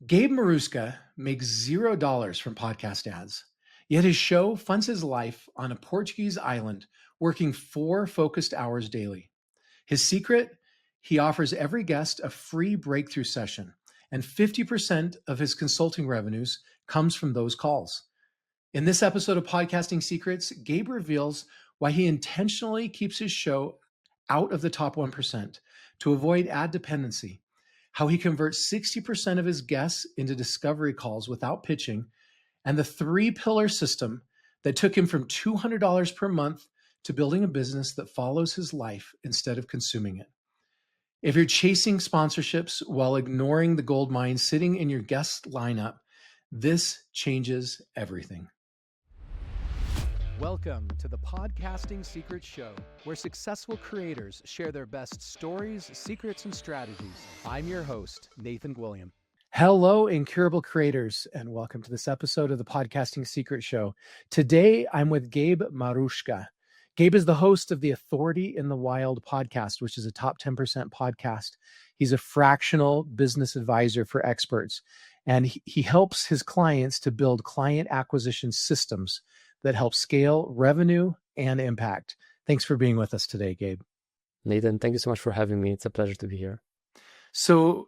Gabe Marusca makes $0 from podcast ads, yet his show funds his life on a Portuguese island, working 4 focused hours daily. His secret? He offers every guest a free breakthrough session, and 50% of his consulting revenues comes from those calls. In this episode of Podcasting Secrets, Gabe reveals why he intentionally keeps his show out of the top 1% to avoid ad dependency, how he converts 60% of his guests into discovery calls without pitching, and the 3-pillar system that took him from $200 per month to building a business that follows his life instead of consuming it. If you're chasing sponsorships while ignoring the gold mine sitting in your guest lineup, this changes everything. Welcome to the Podcasting Secrets Show, where successful creators share their best stories, secrets, and strategies. I'm your host, Nathan Gwilliam. Hello, incurable creators, and welcome to this episode of the Podcasting Secret Show. Today, I'm with Gabe Marusca. Gabe is the host of the Authority in the Wild podcast, which is a top 10% podcast. He's a fractional business advisor for experts, and he helps his clients to build client acquisition systems that help scale revenue and impact. Thanks for being with us today, Gabe. Nathan, thank you so much for having me. It's a pleasure to be here. So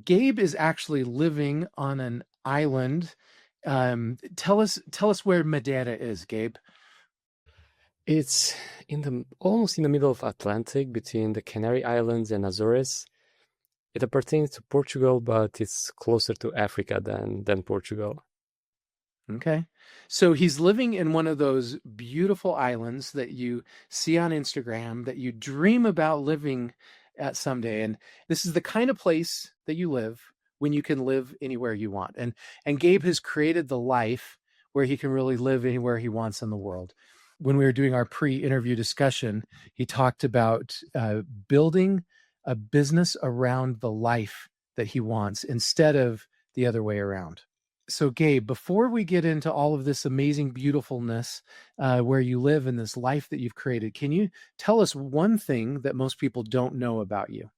Gabe is actually living on an island. Tell us where Madeira is, Gabe. It's almost in the middle of Atlantic between the Canary Islands and Azores. It appertains to Portugal, but it's closer to Africa than Portugal. Okay. So he's living in one of those beautiful islands that you see on Instagram that you dream about living at someday. And this is the kind of place that you live when you can live anywhere you want. And Gabe has created the life where he can really live anywhere he wants in the world. When we were doing our pre-interview discussion, he talked about building a business around the life that he wants instead of the other way around. So Gabe, before we get into all of this amazing beautifulness where you live in this life that you've created, can you tell us one thing that most people don't know about you?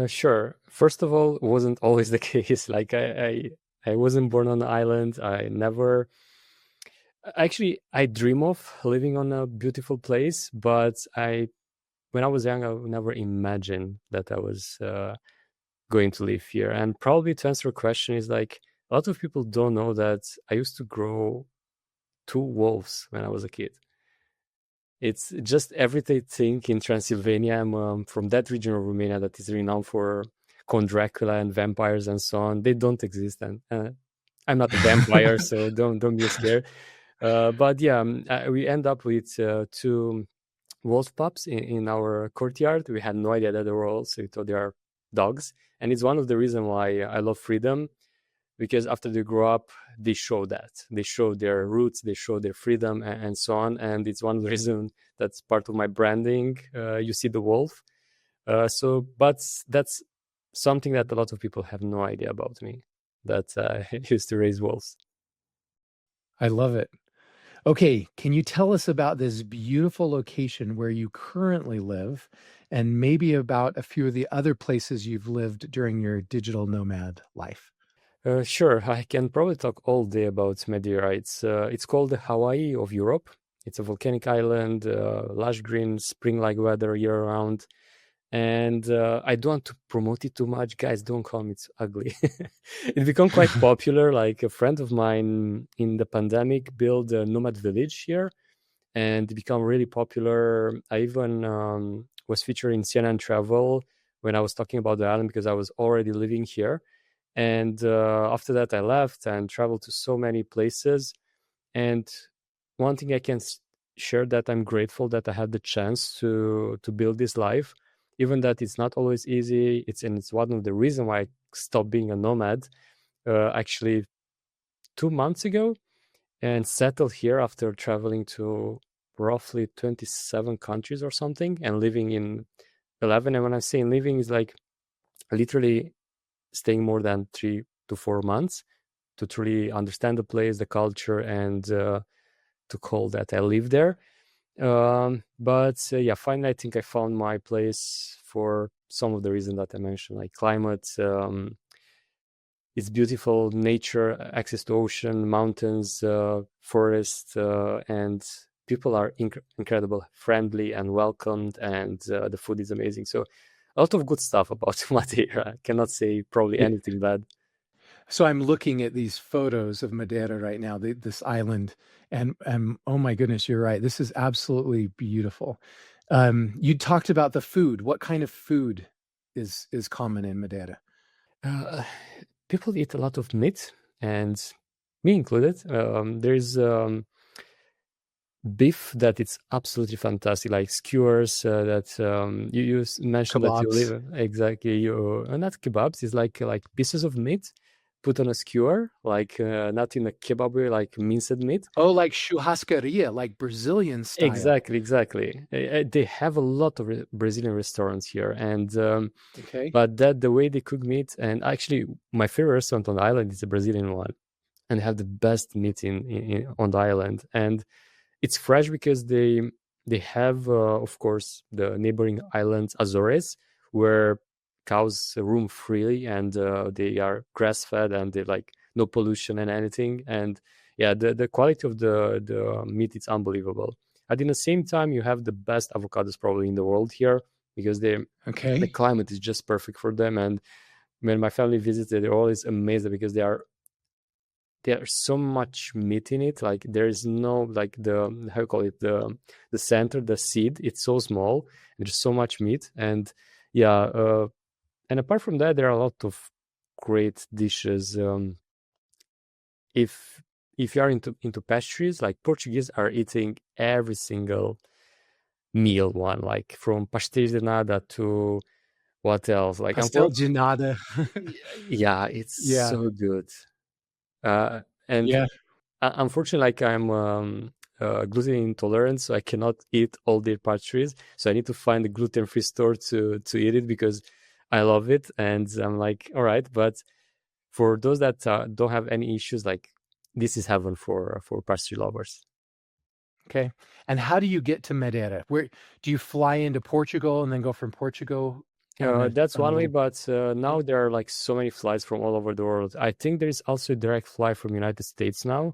Sure. First of all, it wasn't always the case. Like I wasn't born on the island. I dream of living on a beautiful place, but when I was young, I would never imagine that I was going to live here. And probably to answer your question is like, a lot of people don't know that I used to grow 2 wolves when I was a kid. It's just everything in Transylvania. I'm from that region of Romania that is renowned for Count Dracula and vampires and so on. They don't exist, and I'm not a vampire, so don't be scared. But yeah, we end up with 2 wolf pups in our courtyard. We had no idea that they were wolves, so we thought they are dogs, and it's one of the reasons why I love freedom. Because after they grow up, they show their roots, they show their freedom and so on. And it's one of the reasons that's part of my branding. You see the wolf. But that's something that a lot of people have no idea about me, that I used to raise wolves. I love it. Okay, can you tell us about this beautiful location where you currently live and maybe about a few of the other places you've lived during your digital nomad life? Sure, I can probably talk all day about Madeira. It's called the Hawaii of Europe. It's a volcanic island, lush green, spring-like weather year-round. And I don't want to promote it too much. Guys, don't call me it's ugly. It became quite popular. Like a friend of mine in the pandemic built a nomad village here, and it became really popular. I even was featured in CNN Travel when I was talking about the island because I was already living here. And after that, I left and traveled to so many places. And one thing I can share that I'm grateful that I had the chance to build this life, even that it's not always easy. It's one of the reasons why I stopped being a nomad actually 2 months ago and settled here after traveling to roughly 27 countries or something and living in 11. And when I'm saying living, is like literally staying more than 3 to 4 months to truly understand the place, the culture, and to call that I live there. But finally, I think I found my place for some of the reasons that I mentioned, like climate, it's beautiful nature, access to ocean, mountains, forest, and people are incredible, friendly and welcomed, and the food is amazing. So a lot of good stuff about Madeira. I cannot say probably Yeah. anything bad. So I'm looking at these photos of Madeira right now, this island, and oh my goodness, you're right. This is absolutely beautiful. You talked about the food. What kind of food is common in Madeira? Uh, People eat a lot of meat, and me included. There's beef that it's absolutely fantastic, like skewers that you mentioned that you Kebabs. live exactly. You not kebabs. It's like pieces of meat put on a skewer, like not in a kebab way, like minced meat. Oh, like churrascaria, like Brazilian style. Exactly. They have a lot of Brazilian restaurants here, and Okay. but that the way they cook meat, and actually my favorite restaurant on the island is a Brazilian one, and they have the best meat in on the island, and it's fresh because they have of course the neighboring islands Azores, where cows roam freely, and they are grass fed, and they like no pollution and anything. And yeah, the quality of the meat is unbelievable. And in the same time, you have the best avocados probably in the world here, because the Okay. climate is just perfect for them. And when my family visits, they're always amazed because there's so much meat in it. Like there is no, like, the how you call it, the center, the seed, it's so small, and there's so much meat. And yeah, and apart from that, there are a lot of great dishes. If you are into pastries, like Portuguese are eating every single meal one, like from pastéis de nata to what else, like Pastel de nata. yeah, it's Yeah. so good. And Yeah. unfortunately, like I'm gluten intolerant, so I cannot eat all their pastries. So I need to find a gluten-free store to eat it, because I love it. And I'm like, all right, but for those that don't have any issues, like this is heaven for pastry lovers. Okay. And how do you get to Madeira? Where do you fly into Portugal and then go from Portugal That's on a one way, little but boat? now there are like so many flights from all over the world. I think there is also a direct flight from United States now.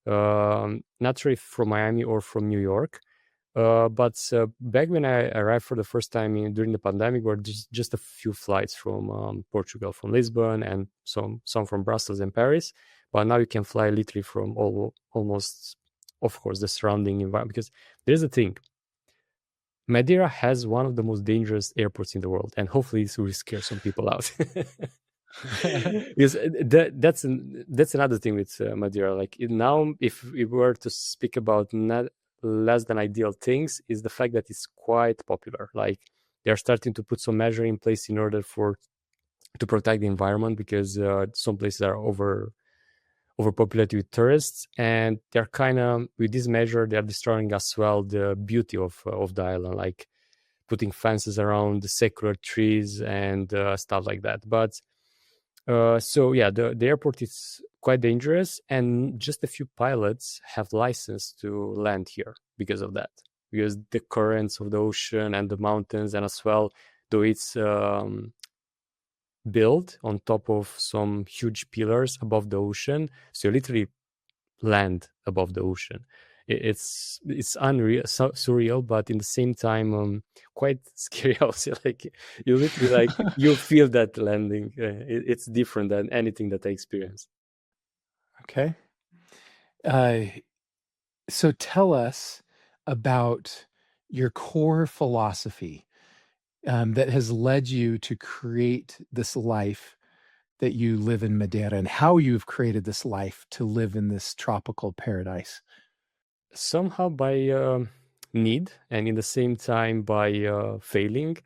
Not sure if from Miami or from New York. But back when I arrived for the first time during the pandemic, were just a few flights from Portugal, from Lisbon, and some from Brussels and Paris. But now you can fly literally from almost, of course, the surrounding environment. Because there's a thing, Madeira has one of the most dangerous airports in the world, and hopefully this will scare some people out. Because that's another thing with Madeira. Like now, if we were to speak about not less than ideal things, is the fact that it's quite popular. Like they're starting to put some measure in place in order to protect the environment, because some places are overpopulated with tourists, and they're kind of, with this measure, they're destroying as well the beauty of the island, like putting fences around the sacred trees and stuff like that. But so yeah, the airport is quite dangerous, and just a few pilots have license to land here because of that. Because the currents of the ocean and the mountains, and as well, though it's built on top of some huge pillars above the ocean, so you literally land above the ocean. It's unreal, so surreal, but in the same time, quite scary also. Like you literally, like, you feel that landing. It's different than anything that I experienced. Okay. Uh, so tell us about your core philosophy that has led you to create this life that you live in Madeira, and how you've created this life to live in this tropical paradise. Somehow by need, and in the same time by failing.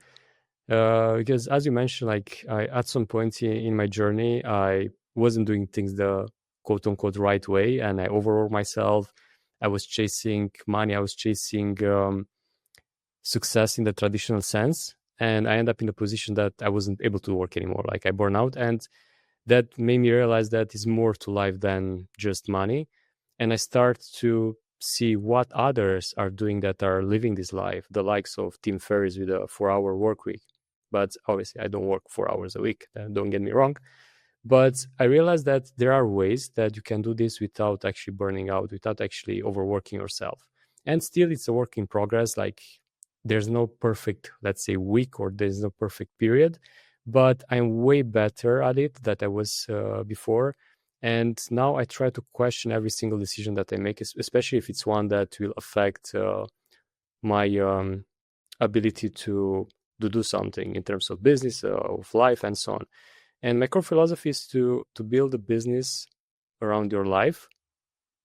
Because as you mentioned, like at some point in my journey, I wasn't doing things the quote unquote right way, and I overworked myself. I was chasing money. I was chasing success in the traditional sense, and I ended up in a position that I wasn't able to work anymore. Like I burned out, and that made me realize that is more to life than just money. And I start to see what others are doing that are living this life, the likes of Tim Ferriss with a 4-hour work week. But obviously, I don't work 4 hours a week. Don't get me wrong. But I realized that there are ways that you can do this without actually burning out, without actually overworking yourself. And still, it's a work in progress. Like, there's no perfect, let's say, week, or there's no perfect period, but I'm way better at it than I was before. And now I try to question every single decision that I make, especially if it's one that will affect my ability to do something in terms of business, of life, and so on. And my core philosophy is to build a business around your life,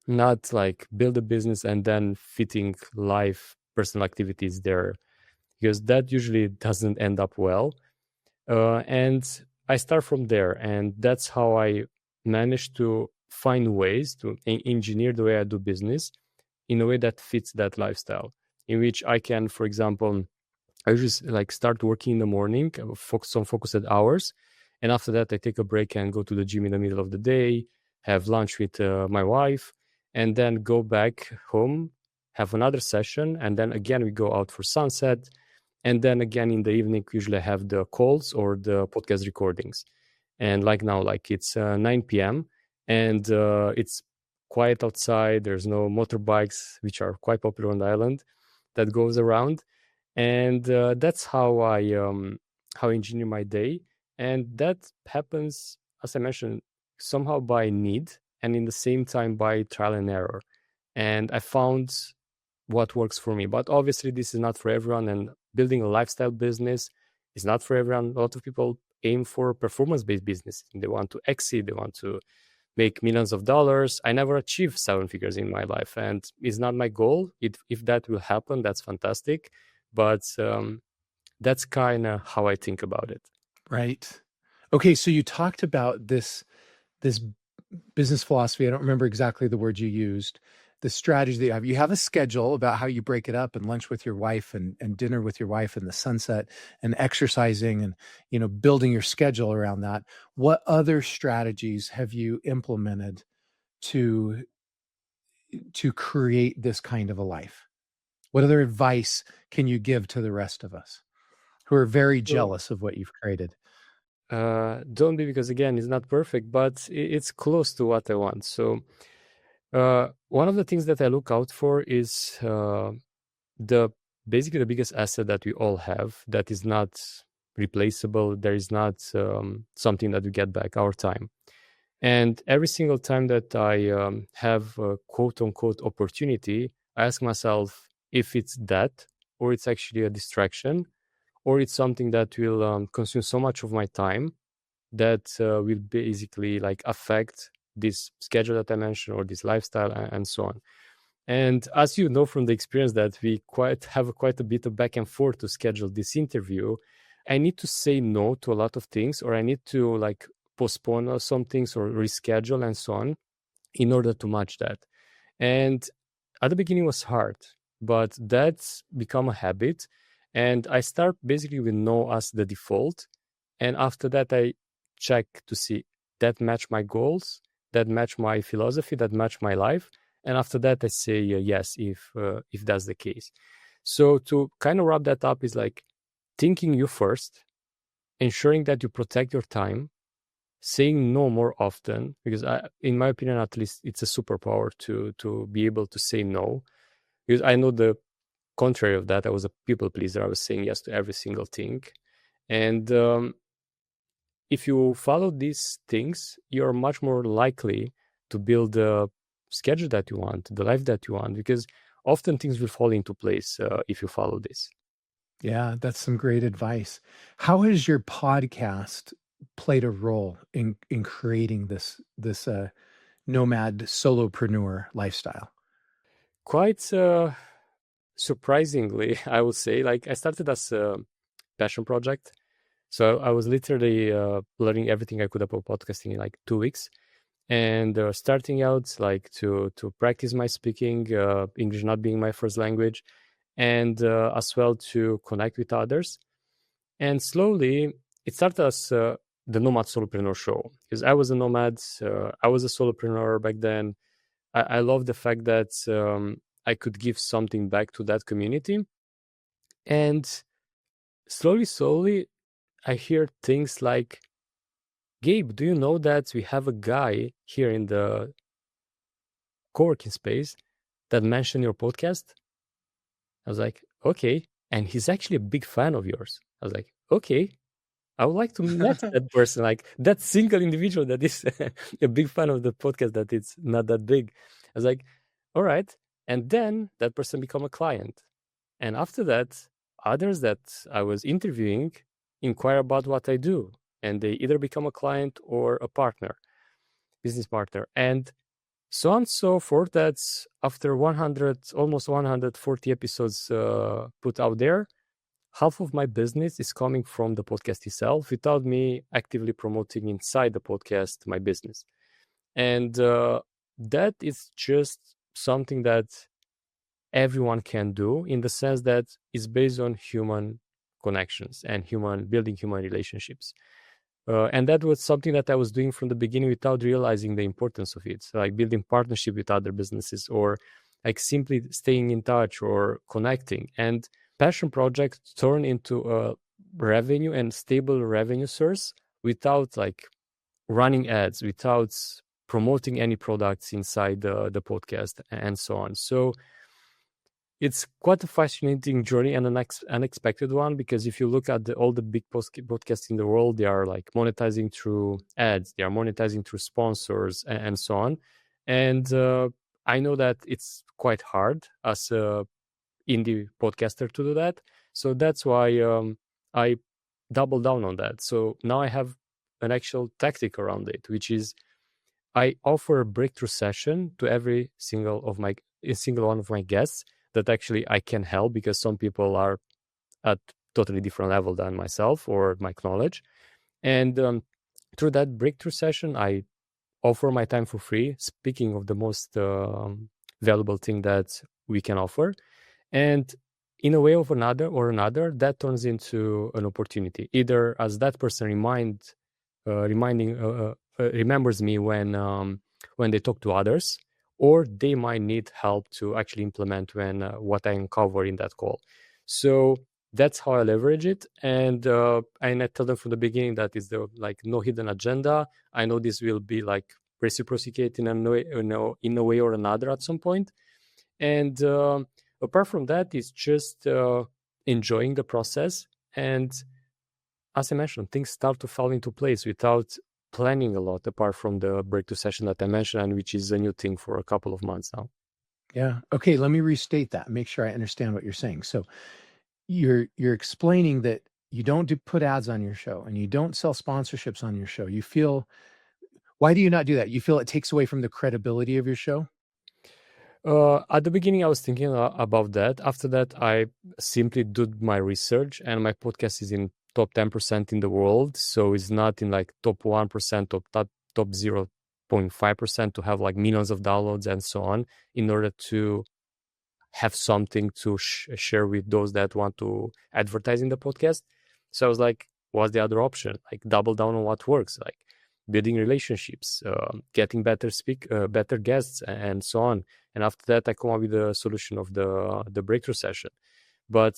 not like build a business and then fitting life, personal activities there, because that usually doesn't end up well. And I start from there, and that's how I managed to find ways to engineer the way I do business in a way that fits that lifestyle, in which I can, for example, I just like start working in the morning, focus on focused hours, and after that I take a break and go to the gym in the middle of the day, have lunch with my wife, and then go back home, have another session, and then again we go out for sunset, and then again in the evening usually I have the calls or the podcast recordings. And like now, like it's 9 p.m. and it's quiet outside. There's no motorbikes, which are quite popular on the island, that goes around, and that's how I engineer my day. And that happens, as I mentioned, somehow by need, and in the same time by trial and error. And I found what works for me, but obviously this is not for everyone, and building a lifestyle business is not for everyone. A lot of people aim for performance-based business, and they want to exceed, they want to make millions of dollars. I never achieved seven figures in my life, and it's not my goal. If that will happen, that's fantastic, but that's kind of how I think about it. Right. Okay, so you talked about this business philosophy. I don't remember exactly the word you used. The strategy that you have. You have a schedule about how you break it up, and lunch with your wife, and dinner with your wife in the sunset, and exercising, and building your schedule around that. What other strategies have you implemented to create this kind of a life? What other advice can you give to the rest of us who are very jealous of what you've created? Don't be, because again, it's not perfect, but it's close to what I want. So one of the things that I look out for is the basically the biggest asset that we all have that is not replaceable. There is not something that we get back, our time. And every single time that I have a quote unquote opportunity, I ask myself if it's that, or it's actually a distraction, or it's something that will consume so much of my time that will basically like affect this schedule that I mentioned, or this lifestyle, and so on. And as you know from the experience that we have quite a bit of back and forth to schedule this interview, I need to say no to a lot of things, or I need to like postpone some things or reschedule and so on in order to match that. And at the beginning it was hard, but that's become a habit. And I start basically with no as the default. And after that, I check to see that match my goals, that match my philosophy, that match my life. And after that, I say yes, if that's the case. So to kind of wrap that up is like thinking you first, ensuring that you protect your time, saying no more often, because in my opinion, at least, it's a superpower to be able to say no. Because I know the contrary of that. I was a people pleaser. I was saying yes to every single thing. And if you follow these things, you're much more likely to build the schedule that you want, the life that you want, because often things will fall into place if you follow this. Yeah, that's some great advice. How has your podcast played a role in creating this nomad solopreneur lifestyle? Quite surprisingly, I would say, like I started as a passion project. So I was literally learning everything I could about podcasting in like 2 weeks, and starting out like to practice my speaking, English not being my first language, and as well to connect with others. And slowly, it started as the Nomad Solopreneur Show, because I was a nomad, I was a solopreneur back then. I love the fact that I could give something back to that community, and slowly, I hear things like, Gabe, do you know that we have a guy here in the co-working space that mentioned your podcast? I was like, okay. And he's actually a big fan of yours. I was like, okay. I would like to meet that person, like that single individual that is a big fan of the podcast, that it's not that big. I was like, all right. And then that person become a client. And after that, others that I was interviewing inquire about what I do. And they either become a client or a partner, business partner. And so on and so forth. That's after 100, almost 140 episodes put out there, half of my business is coming from the podcast itself without me actively promoting inside the podcast my business. And that is just something that everyone can do, in the sense that it's based on human connections and building human relationships. And that was something that I was doing from the beginning without realizing the importance of it. So like building partnership with other businesses, or like simply staying in touch or connecting. And passion project turn into a revenue and stable revenue source without like running ads, without promoting any products inside the podcast and so on. So it's quite a fascinating journey and an unexpected one, because if you look at all the big podcasts in the world, they are like monetizing through ads, they are monetizing through sponsors and so on. And I know that it's quite hard as a indie podcaster to do that. So that's why I double down on that. So now I have an actual tactic around it, which is I offer a breakthrough session to every single one of my guests that actually I can help, because some people are at totally different level than myself or my knowledge. And through that breakthrough session, I offer my time for free, speaking of the most valuable thing that we can offer. And in a way or another, that turns into an opportunity, either as that person remembers me when they talk to others, or they might need help to actually implement when what I uncover in that call. So that's how I leverage it. And I tell them from the beginning that is the like no hidden agenda. I know this will be like reciprocated in a way or another at some point. And apart from that, it's just enjoying the process. And as I mentioned, things start to fall into place without planning a lot, apart from the breakthrough session that I mentioned, and which is a new thing for a couple of months now. Yeah. Okay. Let me restate that. Make sure I understand what you're saying. So you're explaining that you don't put ads on your show, and you don't sell sponsorships on your show. You feel, why do you not do that? You feel it takes away from the credibility of your show? At the beginning, I was thinking about that. After that, I simply did my research, and my podcast is in top 10% in the world. So it's not in like top 1% or top 0.5% to have like millions of downloads and so on, in order to have something to share with those that want to advertise in the podcast. So I was like, what's the other option? Like double down on what works, like building relationships, getting better guests, and so on. And after that, I come up with the solution of the breakthrough session. But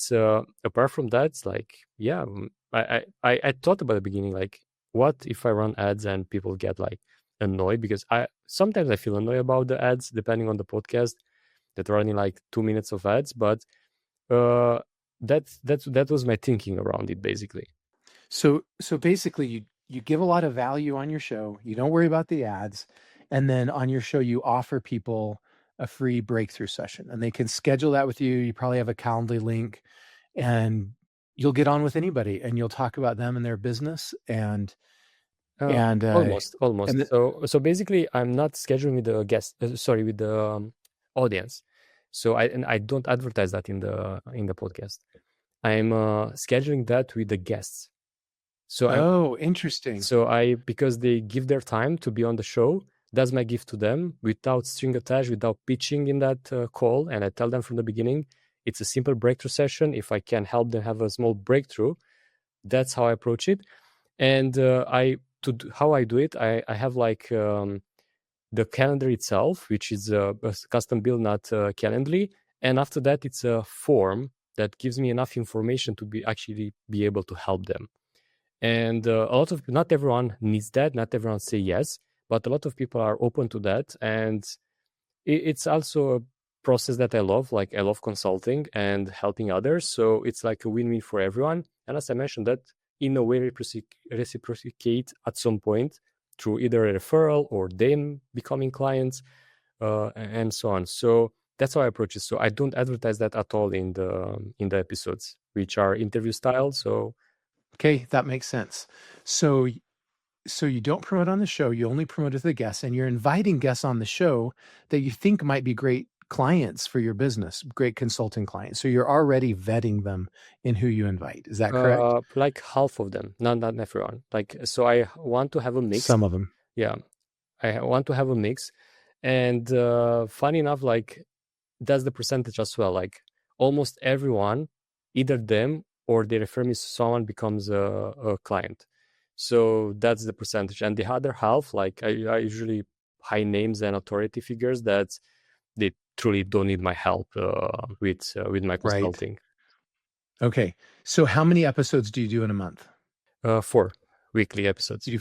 apart from that, it's like, yeah, I thought about the beginning, like, what if I run ads and people get like annoyed? Because sometimes I feel annoyed about the ads, depending on the podcast, that are running like 2 minutes of ads. But that was my thinking around it, basically. So basically, you give a lot of value on your show. You don't worry about the ads, and then on your show, you offer people a free breakthrough session, and they can schedule that with you. You probably have a Calendly link, and you'll get on with anybody, and you'll talk about them and their business, and almost. and So basically, I'm not scheduling with the guest. With the audience. So I don't advertise that in the podcast. I'm scheduling that with the guests. So interesting. So because they give their time to be on the show, that's my gift to them, without string attached, without pitching in that call. And I tell them from the beginning, it's a simple breakthrough session. If I can help them have a small breakthrough, that's how I approach it. And how I do it, I have like the calendar itself, which is a custom build, not Calendly. And after that, it's a form that gives me enough information to be able to help them. And not everyone needs that. Not everyone say yes, but a lot of people are open to that. And it's also a process that I love. Like I love consulting and helping others. So it's like a win-win for everyone. And as I mentioned, that in a way reciprocate at some point through either a referral or them becoming clients, and so on. So that's how I approach it. So I don't advertise that at all in the episodes, which are interview style. So Okay, that makes sense. So you don't promote on the show, you only promote with the guests, and you're inviting guests on the show that you think might be great clients for your business, great consulting clients. So you're already vetting them in who you invite. Is that correct? like half of them, not everyone. Like, so I want to have a mix. Some of them. Yeah, I want to have a mix. And funny enough, like that's the percentage as well. Like almost everyone, either them or they refer me to someone becomes a client. So that's the percentage. And the other half, like I usually high names and authority figures that they truly don't need my help with my consulting. Right. Okay. So how many episodes do you do in a month? 4 weekly episodes. You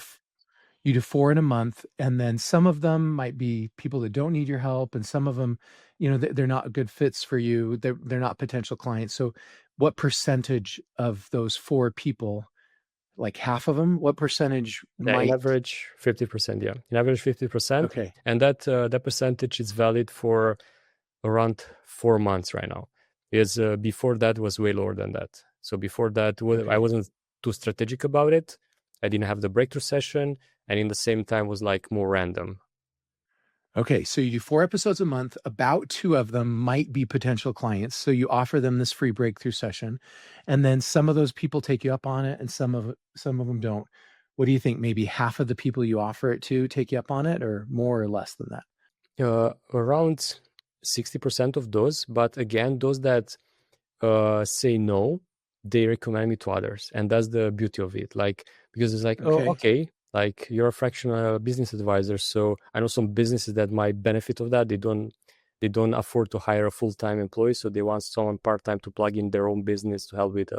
do 4 in a month, and then some of them might be people that don't need your help, and some of them, they're not good fits for you. They're not potential clients. So what percentage of those 4 people, like half of them, what percentage might? In average 50%, yeah. In average 50%. Okay. And that percentage is valid for around 4 months right now. Because before that was way lower than that. So before that, I wasn't too strategic about it. I didn't have the breakthrough session, and in the same time was like more random. Okay, so you do 4 episodes a month. About 2 of them might be potential clients. So you offer them this free breakthrough session, and then some of those people take you up on it, and some of them don't. What do you think? Maybe half of the people you offer it to take you up on it, or more or less than that? Around 60% of those, but again, those that say no, they recommend me to others, and that's the beauty of it. Like, because it's like, Okay. oh, okay, like you're a fractional business advisor, so I know some businesses that might benefit of that. They don't afford to hire a full-time employee, so they want someone part-time to plug in their own business to help with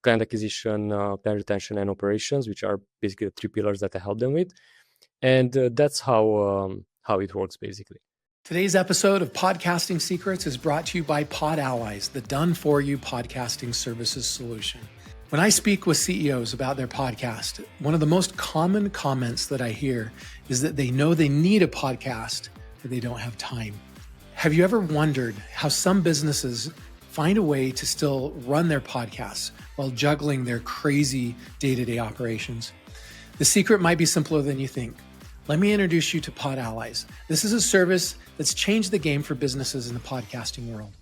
client acquisition, client retention, and operations, which are basically the 3 pillars that I help them with. And that's how it works basically. Today's episode of Podcasting Secrets is brought to you by Pod Allies, the done-for-you podcasting services solution. When I speak with CEOs about their podcast, one of the most common comments that I hear is that they know they need a podcast, but they don't have time. Have you ever wondered how some businesses find a way to still run their podcasts while juggling their crazy day-to-day operations? The secret might be simpler than you think. Let me introduce you to Pod Allies. This is a service that's changed the game for businesses in the podcasting world.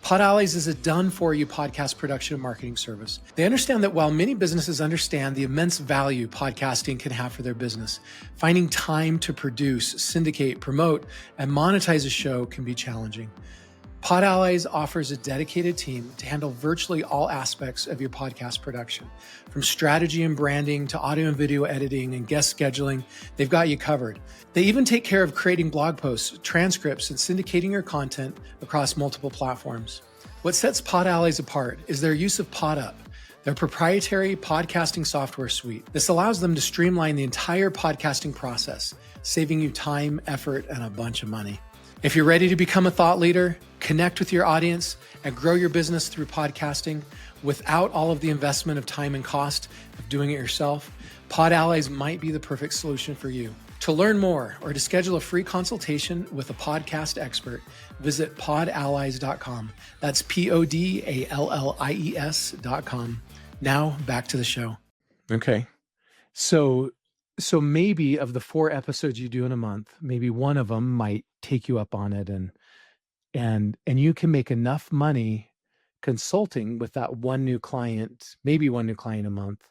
Pod Allies is a done-for-you podcast production and marketing service. They understand that while many businesses understand the immense value podcasting can have for their business, finding time to produce, syndicate, promote, and monetize a show can be challenging. Pod Allies offers a dedicated team to handle virtually all aspects of your podcast production. From strategy and branding to audio and video editing and guest scheduling, they've got you covered. They even take care of creating blog posts, transcripts, and syndicating your content across multiple platforms. What sets Pod Allies apart is their use of PodUp, their proprietary podcasting software suite. This allows them to streamline the entire podcasting process, saving you time, effort, and a bunch of money. If you're ready to become a thought leader, connect with your audience, and grow your business through podcasting without all of the investment of time and cost of doing it yourself, Pod Allies might be the perfect solution for you. To learn more or to schedule a free consultation with a podcast expert, visit podallies.com. That's PODALLIES.com. Now back to the show. Okay. So maybe of the 4 episodes you do in a month, maybe one of them might take you up on it, and you can make enough money consulting with that one new client, maybe one new client a month,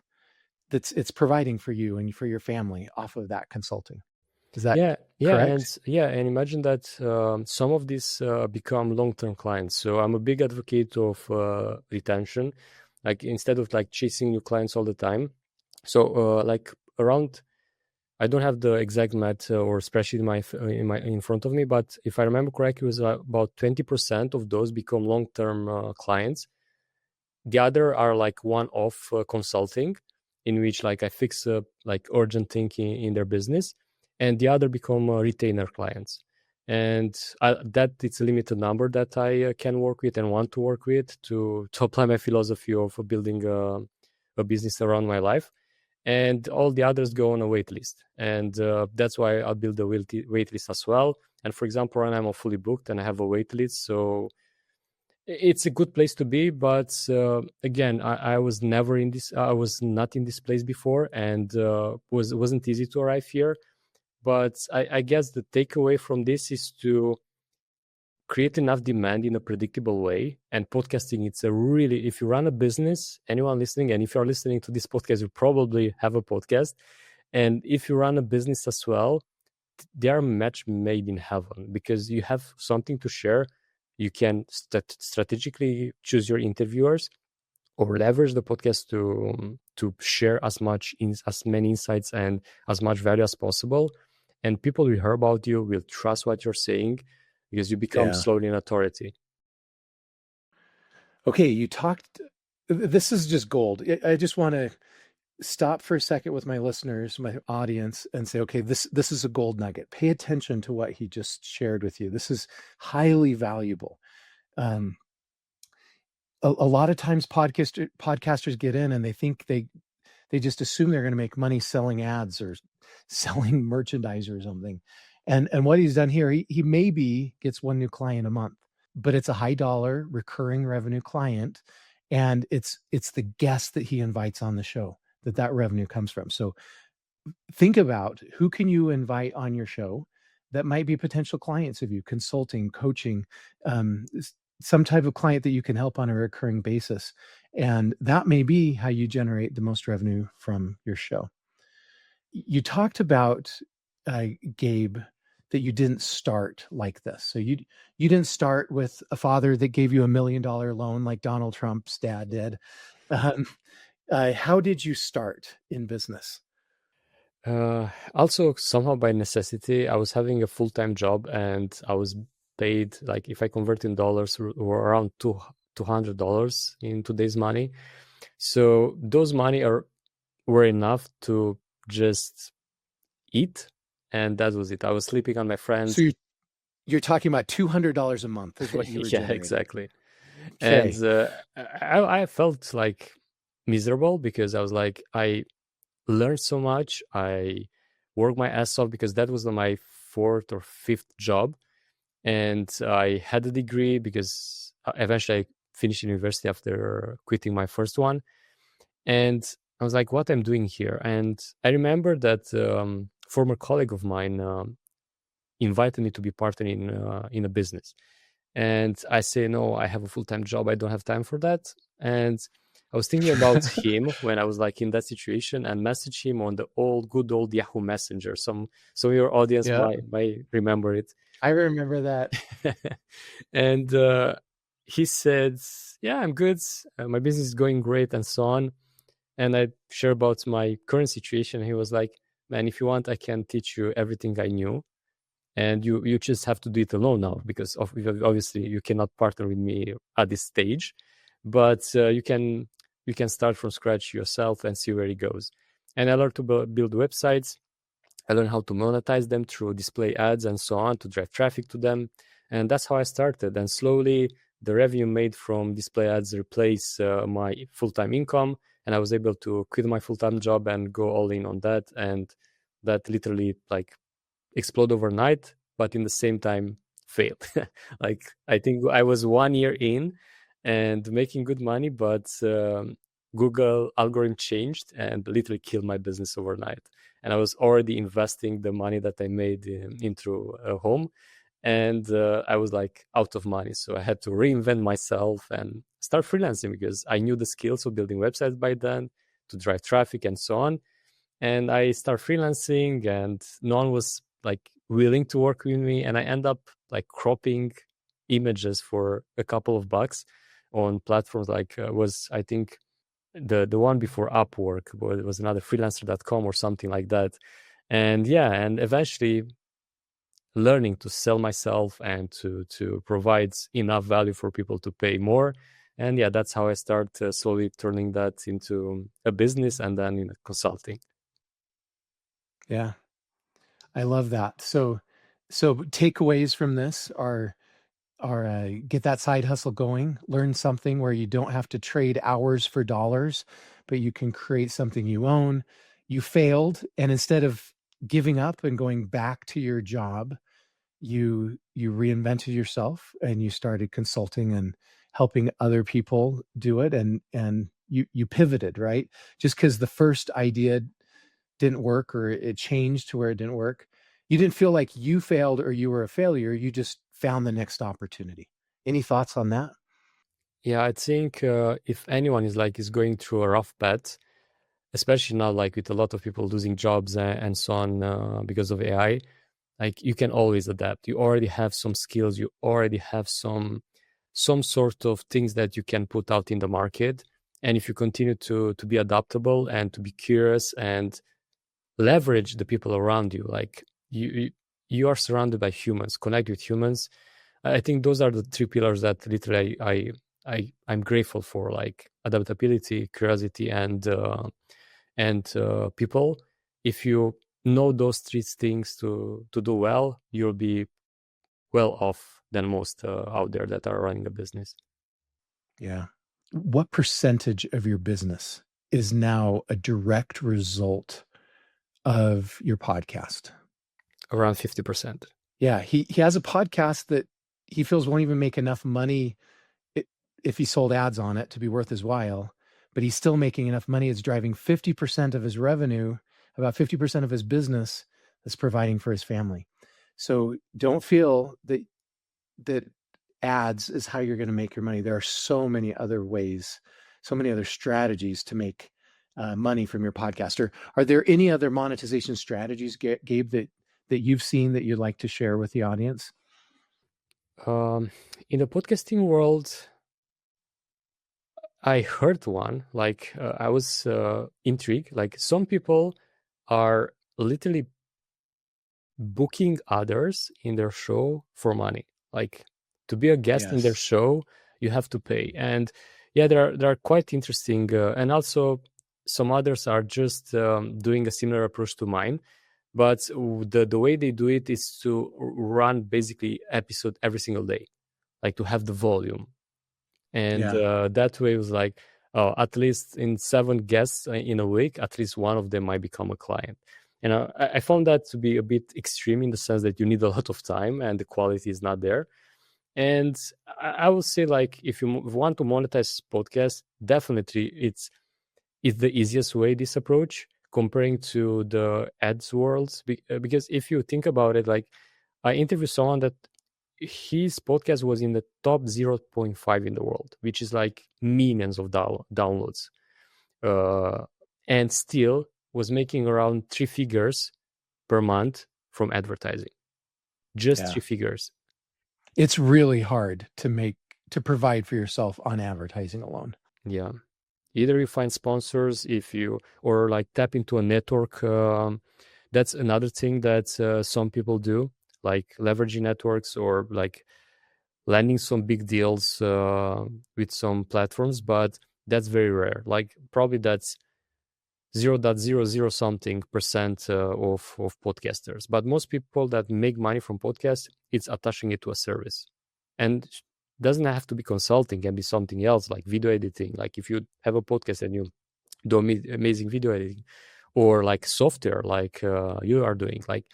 it's providing for you and for your family off of that consulting. Is that correct? And imagine that some of these become long-term clients. So I'm a big advocate of retention, like instead of like chasing new clients all the time. So like around, I don't have the exact math or spreadsheet in front of me, but if I remember correctly, it was about 20% of those become long-term clients. The other are like one-off consulting, in which like I fix like urgent thing in their business, and the other become retainer clients. And that it's a limited number that I can work with and want to work with to apply my philosophy of building a business around my life. And all the others go on a wait list, and that's why I'll build a wait list as well. And for example, when I'm fully booked and I have a wait list, so it's a good place to be. But again, I was never in this. I was not in this place before, and wasn't easy to arrive here. But I guess the takeaway from this is to create enough demand in a predictable way. And podcasting, it's a really, if you run a business, anyone listening, and if you're listening to this podcast, you probably have a podcast. And if you run a business as well, they are match made in heaven, because you have something to share. You can strategically choose your interviewers or leverage the podcast to share as many insights and as much value as possible. And people will hear about you, will trust what you're saying, because you become slowly an authority. Okay, you talked. This is just gold. I just want to stop for a second with my listeners, my audience, and say, okay, this is a gold nugget. Pay attention to what he just shared with you. This is highly valuable. A lot of times podcasters get in and they think they just assume they're going to make money selling ads or selling merchandise or something. And what he's done here, he maybe gets one new client a month, but it's a high dollar recurring revenue client. And it's the guest that he invites on the show that revenue comes from. So think about who can you invite on your show that might be potential clients of you, consulting, coaching, some type of client that you can help on a recurring basis. And that may be how you generate the most revenue from your show. You talked about, Gabe, that you didn't start like this. So you didn't start with a father that gave you $1 million loan like Donald Trump's dad did. How did you start in business? Also, somehow by necessity, I was having a full-time job, and I was paid, like if I convert in dollars, were around $200 in today's money. So those money were enough to just eat, and that was it. I was sleeping on my friends. So you're talking about $200 a month is what you were generating. Exactly. Okay. And I felt like miserable, because I was like, I learned so much. I worked my ass off, because that was my 4th or 5th job. And I had a degree because eventually I finished university after quitting my first one. And I was like, what I'm doing here? And I remember that former colleague of mine invited me to be partner in a business. And I say, no, I have a full-time job. I don't have time for that. And I was thinking about him when I was like in that situation, and messaged him on the good old Yahoo Messenger. Some of your audience might remember it. I remember that. And he said, yeah, I'm good. My business is going great and so on. And I share about my current situation. He was like, man, if you want, I can teach you everything I knew. And you just have to do it alone now, because obviously you cannot partner with me at this stage. But you can start from scratch yourself and see where it goes. And I learned to build websites. I learned how to monetize them through display ads and so on, to drive traffic to them. And that's how I started. And slowly the revenue made from display ads replaced my full-time income. And I was able to quit my full-time job and go all in on that. And that literally like explode overnight, but in the same time failed. Like I think I was 1 year in and making good money, but Google algorithm changed and literally killed my business overnight. And I was already investing the money that I made into a home, and I was like out of money. So I had to reinvent myself and start freelancing, because I knew the skills of building websites by then, to drive traffic and so on. And I started freelancing, and no one was like willing to work with me. And I end up like cropping images for a couple of bucks on platforms like was, I think, the one before Upwork, but it was another freelancer.com or something like that. And and eventually learning to sell myself and to provide enough value for people to pay more. And yeah, that's how I start slowly turning that into a business and then in consulting. Yeah. I love that. So takeaways from this are get that side hustle going, learn something where you don't have to trade hours for dollars, but you can create something you own. You failed, and instead of giving up and going back to your job, you reinvented yourself and you started consulting and helping other people do it, and you pivoted, right? Just because the first idea didn't work or it changed to where it didn't work, you didn't feel like you failed or you were a failure. You just found the next opportunity. Any thoughts on that? Yeah, I think if anyone is going through a rough patch, especially now like with a lot of people losing jobs and so on because of AI, like you can always adapt. You already have some skills. You already have some sort of things that you can put out in the market. And if you continue to be adaptable and to be curious and leverage the people around you, like you are surrounded by humans, connect with humans. I think those are the three pillars that literally I'm grateful for, like adaptability, curiosity, and people. If you know those three things to do well, you'll be well off than most out there that are running a business. Yeah. What percentage of your business is now a direct result of your podcast? Around 50%. Yeah, he has a podcast that he feels won't even make enough money if he sold ads on it to be worth his while, but he's still making enough money. It's driving 50% of his revenue, about 50% of his business that's providing for his family. So don't feel that ads is how you're going to make your money. There are so many other ways, so many other strategies to make money from your podcast. Or are there any other monetization strategies, Gabe, that you've seen that you'd like to share with the audience? In the podcasting world, I heard one, like I was intrigued. Like some people are literally booking others in their show for money. Like to be a guest in their Yes. show, you have to pay. And yeah, they're quite interesting. And also some others are just doing a similar approach to mine. But the way they do it is to run basically episode every single day, like to have the volume. And Yeah. that way it was like, oh, at least in 7 guests in a week, at least one of them might become a client. And I found that to be a bit extreme in the sense that you need a lot of time and the quality is not there. And I would say, like, if you want to monetize podcast, definitely it's the easiest way, this approach, comparing to the ads world. Because if you think about it, like I interviewed someone that his podcast was in the top 0.5 in the world, which is like millions of downloads, uh, and still was making around 3 figures per month from advertising. Just Yeah. 3 figures. It's really hard to provide for yourself on advertising alone. Yeah. Either you find sponsors if you or like tap into a network. That's another thing that some people do, like leveraging networks or like landing some big deals with some platforms, but that's very rare. Like probably that's 0.00 something percent of podcasters. But most people that make money from podcasts, it's attaching it to a service, and doesn't have to be consulting. Can be something else like video editing. Like if you have a podcast and you do amazing video editing, or like software, like you are doing, like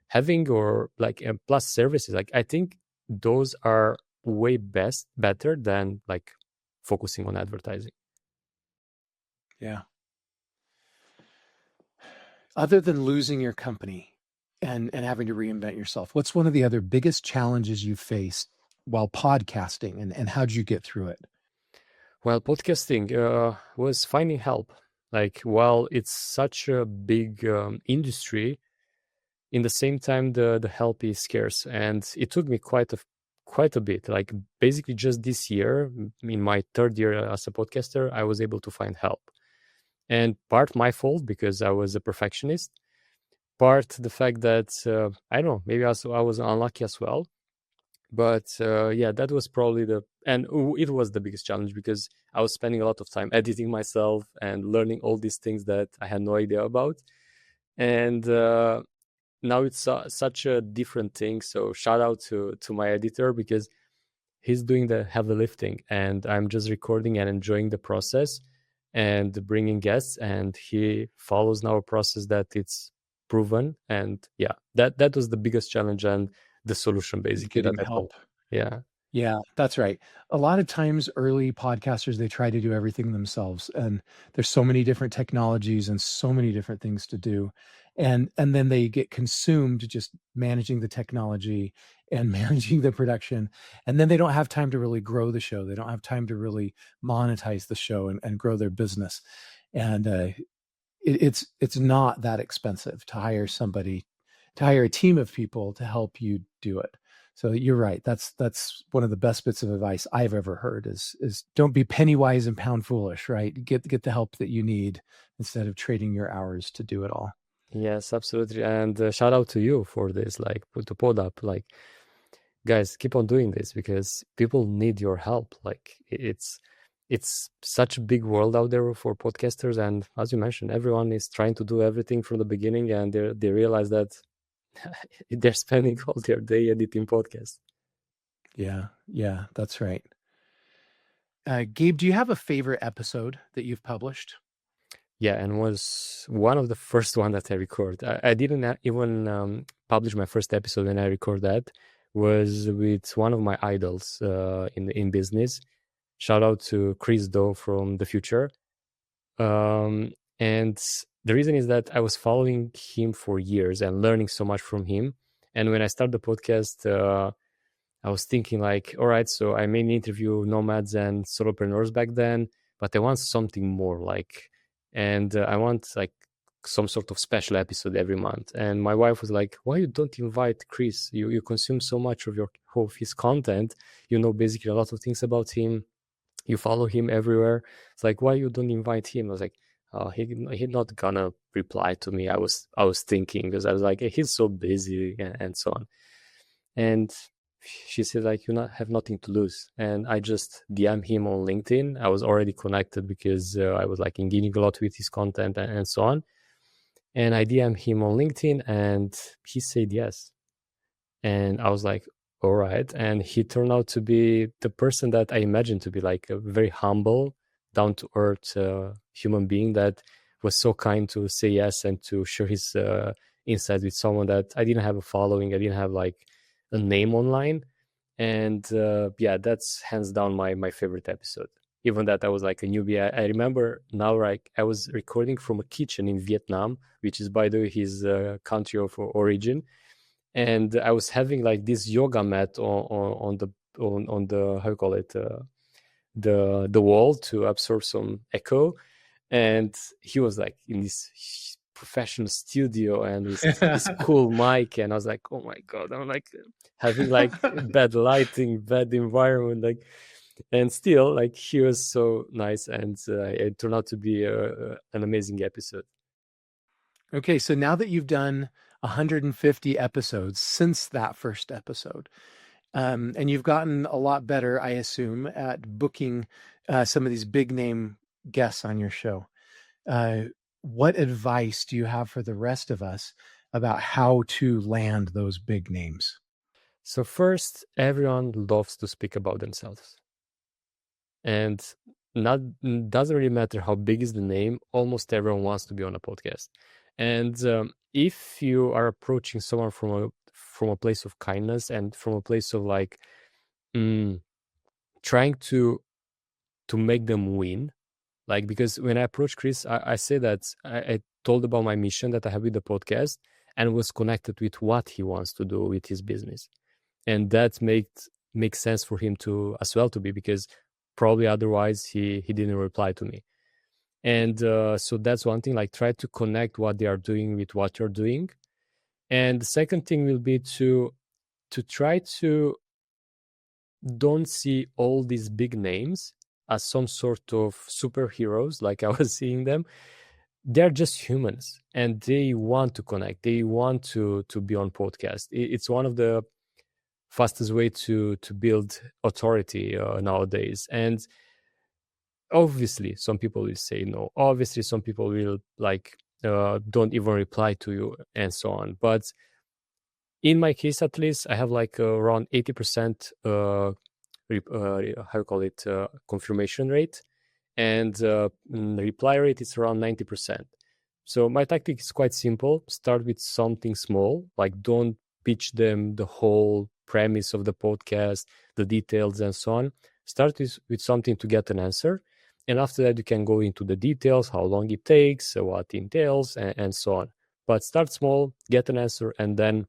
having or like plus services. Like I think those are way better than like focusing on advertising. Yeah. Other than losing your company and having to reinvent yourself, what's one of the other biggest challenges you faced while podcasting, and how'd you get through it? Well, podcasting was finding help. Like, while it's such a big industry, in the same time, the help is scarce, and it took me quite a bit. Like, basically, just this year, in my 3rd year as a podcaster, I was able to find help. And part my fault because I was a perfectionist. Part the fact that I don't know, maybe I was unlucky as well. But yeah, that was probably it was the biggest challenge, because I was spending a lot of time editing myself and learning all these things that I had no idea about. And now it's such a different thing. So shout out to my editor, because he's doing the heavy lifting and I'm just recording and enjoying the process and bringing guests, and he follows now a process that it's proven. And yeah, that was the biggest challenge and the solution Is basically that getting I found. help. Yeah. Yeah, that's right. A lot of times early podcasters, they try to do everything themselves, and there's so many different technologies and so many different things to do. And then they get consumed just managing the technology and managing the production. And then they don't have time to really grow the show. They don't have time to really monetize the show and grow their business. And it's not that expensive to hire somebody, to hire a team of people to help you do it. So you're right. That's one of the best bits of advice I've ever heard is don't be penny wise and pound foolish, right? Get the help that you need instead of trading your hours to do it all. Yes, absolutely. And shout out to you for this, like to pod up, like guys, keep on doing this because people need your help. Like it's such a big world out there for podcasters, and as you mentioned, everyone is trying to do everything from the beginning, and they realize that they're spending all their day editing podcasts. Yeah, that's right. Gabe, do you have a favorite episode that you've published? Yeah, and was one of the first one that I record. I didn't even publish my first episode when I record that. Was with one of my idols in business. Shout out to Chris Doe from the future. And the reason is that I was following him for years and learning so much from him. And when I started the podcast, I was thinking like, all right, so I mainly interview nomads and solopreneurs back then, but I want something more like, and I want like some sort of special episode every month. And my wife was like, why you don't invite Chris? You consume so much of his content. You know basically a lot of things about him. You follow him everywhere. It's like, why you don't invite him? I was like, oh, he not gonna reply to me. I was thinking, because I was like, he's so busy and so on. And she said like, you not have nothing to lose. And I just DM him on LinkedIn. I was already connected because I was like engaging a lot with his content and so on. And I DM him on LinkedIn and he said yes. And I was like, all right. And he turned out to be the person that I imagined to be, like a very humble, down to earth human being that was so kind to say yes and to share his insights with someone that I didn't have a following. I didn't have like a name online. And yeah, that's hands down my favorite episode. Even that I was like a newbie. I remember now, like I was recording from a kitchen in Vietnam, which is by the way his country of origin. And I was having like this yoga mat on the how you call it, the wall to absorb some echo. And he was like in this professional studio and with this cool mic, and I was like, oh my god, I'm like having like bad lighting, bad environment, like, and still like he was so nice, and it turned out to be an amazing episode. Okay, so now that you've done 150 episodes since that first episode, and you've gotten a lot better, I assume, at booking some of these big name guests on your show. What advice do you have for the rest of us about how to land those big names? So first, everyone loves to speak about themselves, and not doesn't really matter how big is the name. Almost everyone wants to be on a podcast, and if you are approaching someone from a place of kindness and from a place of like trying to make them win, like, because when I approached Chris, I say that I told about my mission that I have with the podcast and was connected with what he wants to do with his business, and that makes sense for him to as well to be, because probably otherwise he didn't reply to me. And so that's one thing, like try to connect what they are doing with what you're doing. And the second thing will be to try to don't see all these big names as some sort of superheroes like I was seeing them. They're just humans and they want to connect, they want to be on podcast. It's one of the fastest way to build authority nowadays. And obviously some people will say no, obviously some people will don't even reply to you and so on. But in my case, at least, I have around 80% how you call it, confirmation rate, and reply rate is around 90%. So my tactic is quite simple. Start with something small, like don't pitch them the whole premise of the podcast, the details and so on. Start with something to get an answer. And after that, you can go into the details, how long it takes, what it entails, and so on. But start small, get an answer, and then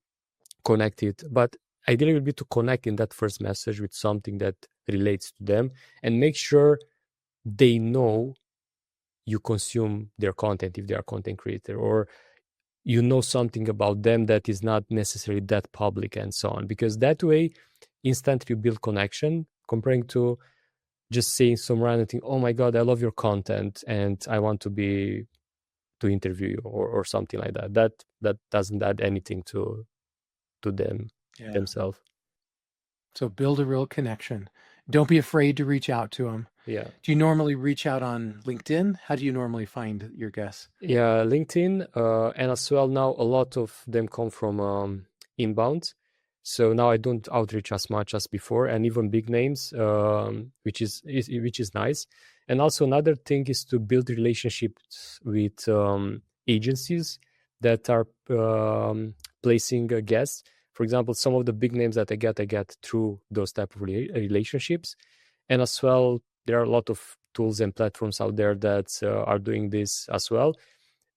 connect it. But ideally would be to connect in that first message with something that relates to them, and make sure they know you consume their content if they are a content creator, or you know something about them that is not necessarily that public and so on. Because that way, instantly you build connection, comparing to just saying some random thing, oh my God, I love your content and I want to interview you, or something like that. That doesn't add anything to them themselves. So build a real connection. Don't be afraid to reach out to them. Yeah. Do you normally reach out on LinkedIn? How do you normally find your guests? Yeah, LinkedIn, and as well now a lot of them come from inbound. So now I don't outreach as much as before, and even big names, which is nice. And also another thing is to build relationships with agencies that are placing guests. For example, some of the big names that I get through those type of relationships. And as well, there are a lot of tools and platforms out there that are doing this as well.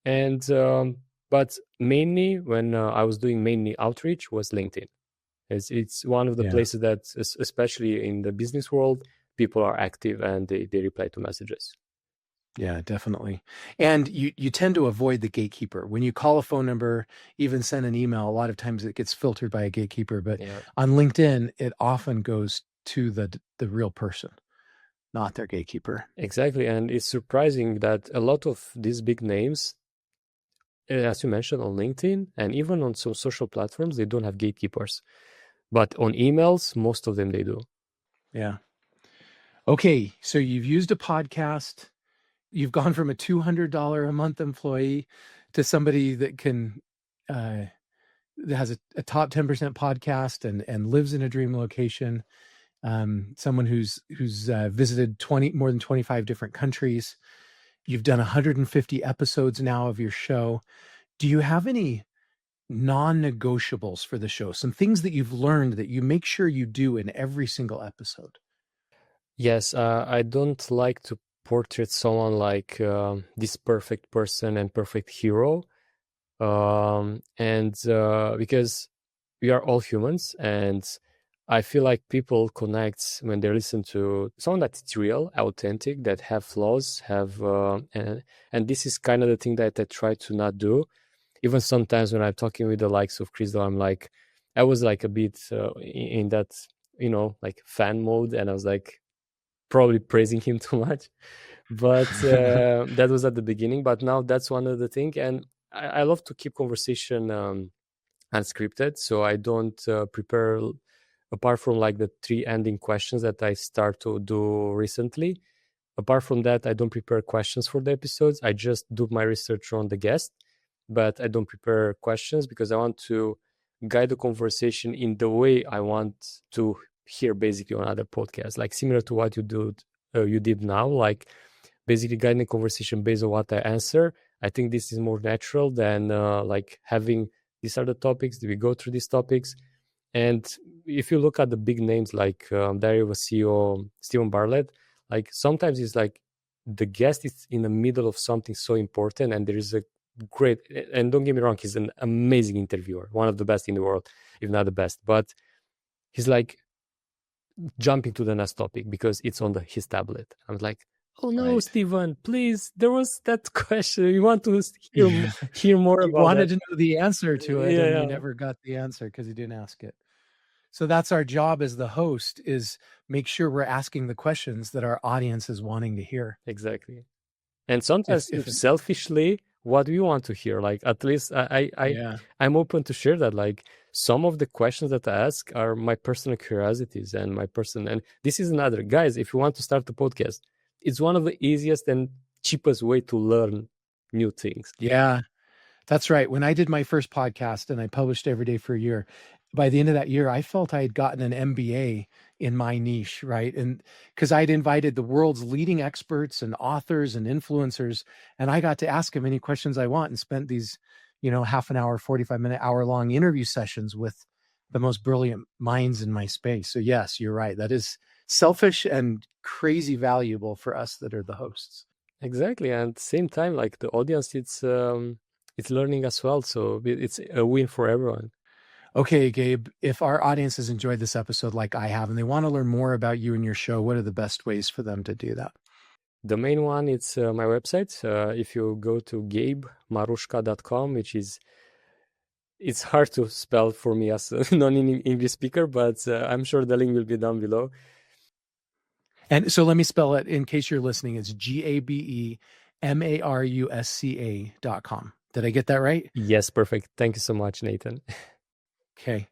And but mainly when I was doing mainly outreach was LinkedIn. It's one of the places that, especially in the business world, people are active and they reply to messages. Yeah, definitely. And you tend to avoid the gatekeeper. When you call a phone number, even send an email, a lot of times it gets filtered by a gatekeeper. But on LinkedIn, it often goes to the real person, not their gatekeeper. Exactly. And it's surprising that a lot of these big names, as you mentioned, on LinkedIn and even on some social platforms, they don't have gatekeepers. But on emails, most of them they do. Yeah. Okay, so you've used a podcast. You've gone from a $200 a month employee to somebody that can that has a top 10% podcast and lives in a dream location. Someone who's visited more than 25 different countries. You've done 150 episodes now of your show. Do you have any non-negotiables for the show? Some things that you've learned that you make sure you do in every single episode? Yes, I don't like to portray someone like this perfect person and perfect hero. And because we are all humans, and I feel like people connect when they listen to someone that's real, authentic, that have flaws, and this is kind of the thing that I try to not do. Even sometimes when I'm talking with the likes of Chris, though, I was like a bit in that, like fan mode, and I was like probably praising him too much. But that was at the beginning. But now that's one of the things, and I love to keep conversation unscripted, so I don't prepare, apart from like the 3 ending questions that I start to do recently. Apart from that, I don't prepare questions for the episodes. I just do my research on the guest, but I don't prepare questions because I want to guide the conversation in the way I want to hear basically on other podcasts, like similar to what you did now, like basically guiding the conversation based on what I answer. I think this is more natural than like having these are the topics. Do we go through these topics? And if you look at the big names like Dario Vasio, Stephen Bartlett, like sometimes it's like the guest is in the middle of something so important, and there is a great, and don't get me wrong, he's an amazing interviewer, one of the best in the world, if not the best. But he's like jumping to the next topic because it's on his tablet. I was like, oh no, right. Stephen, please, there was that question. You want to hear more about it. You wanted to know the answer to it, and you never got the answer because you didn't ask it. So that's our job as the host, is make sure we're asking the questions that our audience is wanting to hear. Exactly. And sometimes if selfishly, what we want to hear. Like, at least I'm open to share that. Like, some of the questions that I ask are my personal curiosities and and this is another. Guys, if you want to start a podcast, it's one of the easiest and cheapest way to learn new things. Yeah, that's right. When I did my first podcast and I published every day for a year, by the end of that year, I felt I had gotten an MBA in my niche, right? And because I'd invited the world's leading experts and authors and influencers, and I got to ask them any questions I want and spent these, half an hour, 45-minute, hour-long interview sessions with the most brilliant minds in my space. So yes, you're right. That is selfish and crazy valuable for us that are the hosts. Exactly. And at the same time, like the audience, it's learning as well. So it's a win for everyone. Okay, Gabe, if our audience has enjoyed this episode like I have and they want to learn more about you and your show, what are the best ways for them to do that? The main one, it's my website. If you go to gabemarusca.com, it's hard to spell for me as a non-English speaker, but I'm sure the link will be down below. And so let me spell it in case you're listening. It's GABEMARUSCA.com. Did I get that right? Yes, perfect. Thank you so much, Nathan. Okay.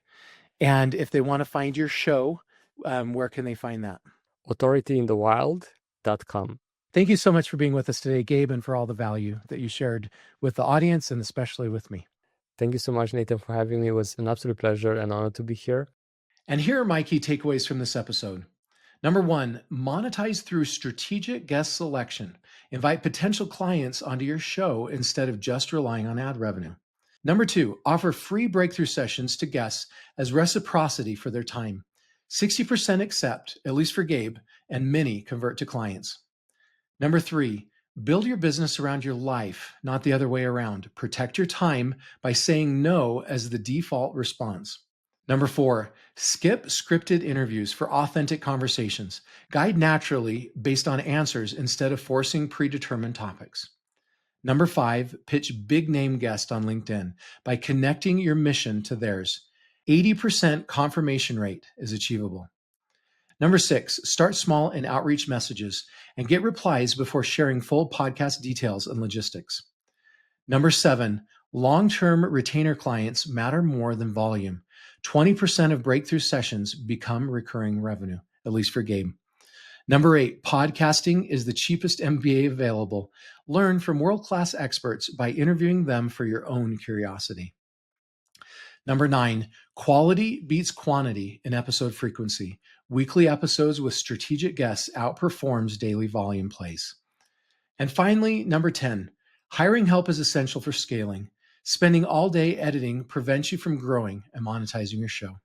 And if they want to find your show, where can they find that? authorityinthewild.com. Thank you so much for being with us today, Gabe, and for all the value that you shared with the audience and especially with me. Thank you so much, Nathan, for having me. It was an absolute pleasure and honor to be here. And here are my key takeaways from this episode. Number 1, monetize through strategic guest selection. Invite potential clients onto your show instead of just relying on ad revenue. Number 2, offer free breakthrough sessions to guests as reciprocity for their time. 60% accept, at least for Gabe, and many convert to clients. Number 3, build your business around your life, not the other way around. Protect your time by saying no as the default response. Number 4, skip scripted interviews for authentic conversations. Guide naturally based on answers instead of forcing predetermined topics. Number 5, pitch big name guests on LinkedIn by connecting your mission to theirs. 80% confirmation rate is achievable. Number 6, start small in outreach messages and get replies before sharing full podcast details and logistics. Number 7, long-term retainer clients matter more than volume. 20% of breakthrough sessions become recurring revenue, at least for Gabe. Number 8, podcasting is the cheapest MBA available. Learn from world-class experts by interviewing them for your own curiosity. Number 9, quality beats quantity in episode frequency. Weekly episodes with strategic guests outperforms daily volume plays. And finally, number 10, hiring help is essential for scaling. Spending all day editing prevents you from growing and monetizing your show.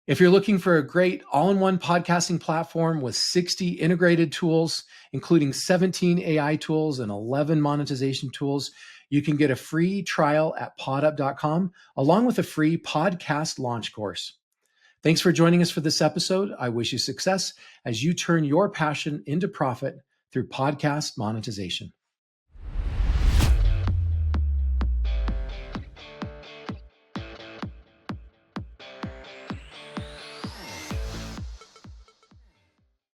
If you're looking for a great all-in-one podcasting platform with 60 integrated tools, including 17 AI tools and 11 monetization tools, you can get a free trial at podup.com, along with a free podcast launch course. Thanks for joining us for this episode. I wish you success as you turn your passion into profit through podcast monetization.